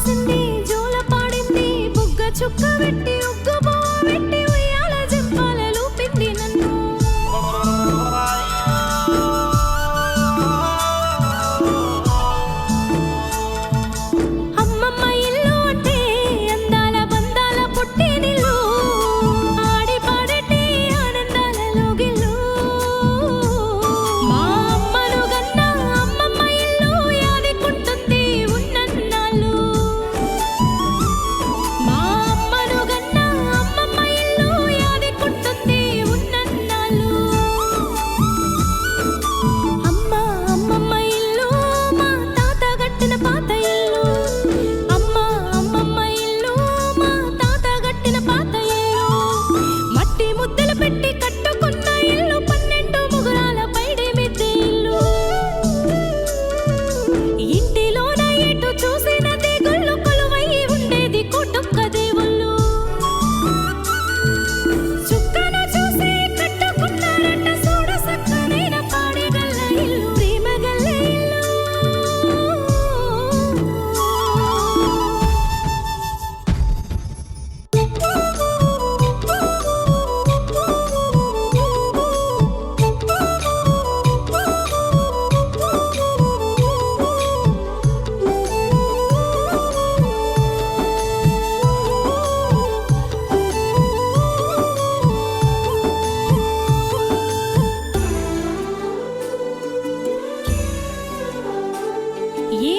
పూసింది జోల పాడింది బుగ్గ చుక్క పెట్టి ఉగ్గు బువ్వ పెట్టి ఉయ్యాల జంపాల లూపింది నన్ను అమ్మమ్మ ఇల్లు అంటే అందాల బందాల పుట్టినిల్లు ఆడి పాడటి ఆనందాల లోగిల్లు మా అమ్మను గన్న అమ్మమ్మ ఇల్లు యాదికుంటుంది ఉన్నన్నాళ్ళు మా అమ్మను గన్న అమ్మమ్మ ఇల్లు యాదికుంటుంది ఉన్నన్నాళ్ళు అమ్మమ్మ ఇల్లు మా తాత గట్టిన పాత ఇల్లు అమ్మమ్మ ఇల్లు మా తాత గట్టిన పాత ఇల్లు మట్టి ముద్దలు పెట్టి కట్టుకున్న ఇల్లు 12 ముగురాల పైడి మిద్దె ఇల్లు ఇంటిలోన ఎటు చూసిన దిగుళ్ళు కొలువై ఉండేది కోటొక్క దేవుళ్ళు చుక్కను చూసి కట్టుకున్నారట చూడ సక్కనైన పాడిగల్ల ఇల్లు ప్రేమగల్ల ఇల్లు ఏ